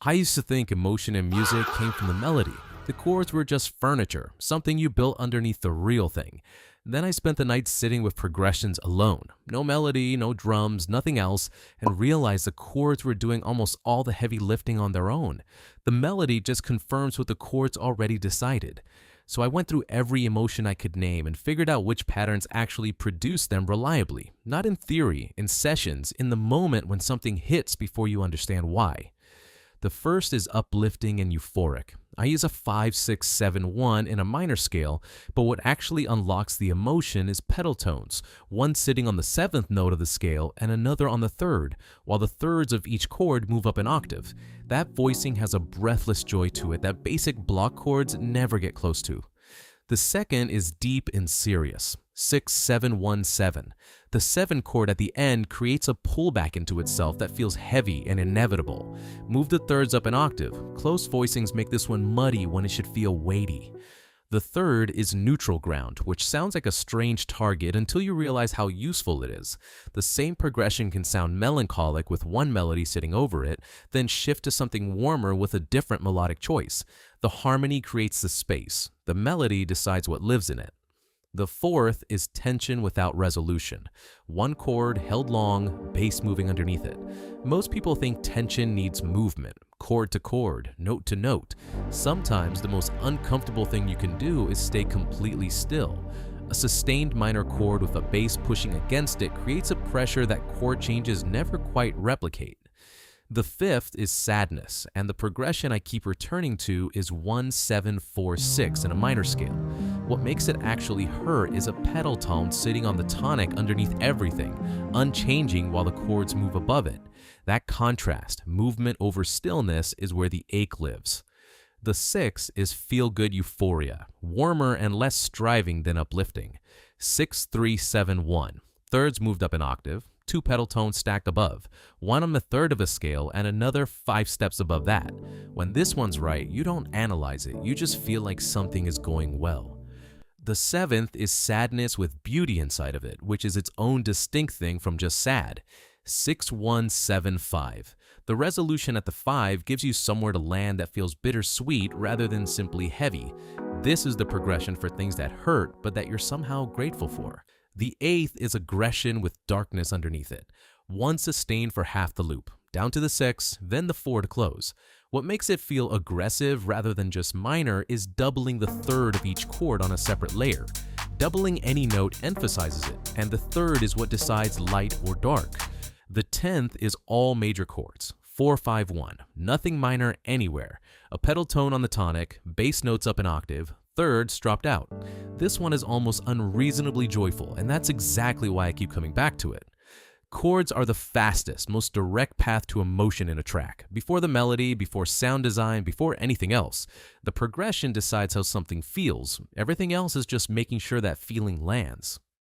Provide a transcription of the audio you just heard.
I used to think emotion in music came from the melody. The chords were just furniture, something you built underneath the real thing. Then I spent the night sitting with progressions alone. No melody, no drums, nothing else, and realized the chords were doing almost all the heavy lifting on their own. The melody just confirms what the chords already decided. So I went through every emotion I could name and figured out which patterns actually produce them reliably. Not in theory, in sessions, in the moment when something hits before you understand why. The first is uplifting and euphoric. I use a 5, 6, 7, 1 in a minor scale, but what actually unlocks the emotion is pedal tones, one sitting on the 7th note of the scale and another on the 3rd, while the thirds of each chord move up an octave. That voicing has a breathless joy to it that basic block chords never get close to. The second is deep and serious, 6, 7, 1, 7. The 7 chord at the end creates a pullback into itself that feels heavy and inevitable. Move the thirds up an octave. Close voicings make this one muddy when it should feel weighty. The third is neutral ground, which sounds like a strange target until you realize how useful it is. The same progression can sound melancholic with one melody sitting over it, then shift to something warmer with a different melodic choice. The harmony creates the space. The melody decides what lives in it. The fourth is tension without resolution. One chord held long, bass moving underneath it. Most people think tension needs movement, chord to chord, note to note. Sometimes the most uncomfortable thing you can do is stay completely still. A sustained minor chord with a bass pushing against it creates a pressure that chord changes never quite replicate. The fifth is sadness, and the progression I keep returning to is 1, 7, 4, 6 in a minor scale. What makes it actually hurt is a pedal tone sitting on the tonic underneath everything, unchanging while the chords move above it. That contrast, movement over stillness, is where the ache lives. The sixth is feel-good euphoria, warmer and less striving than uplifting. 6, 3, 7, 1. Thirds moved up an octave. 2 pedal tones stacked above, one on the 3rd of a scale and another 5 steps above that. When this one's right, you don't analyze it, you just feel like something is going well. The 7th is sadness with beauty inside of it, which is its own distinct thing from just sad. 6, 1, 7, 5. The resolution at the 5 gives you somewhere to land that feels bittersweet rather than simply heavy. This is the progression for things that hurt but that you're somehow grateful for. The 8th is aggression with darkness underneath it. 1 sustained for half the loop, down to the 6, then the 4 to close. What makes it feel aggressive rather than just minor is doubling the 3rd of each chord on a separate layer. Doubling any note emphasizes it, and the 3rd is what decides light or dark. The 10th is all major chords, 4, 5, 1, nothing minor anywhere. A pedal tone on the tonic, bass notes up an octave, thirds dropped out. This one is almost unreasonably joyful, and that's exactly why I keep coming back to it. Chords are the fastest, most direct path to emotion in a track. Before the melody, before sound design, before anything else. The progression decides how something feels. Everything else is just making sure that feeling lands.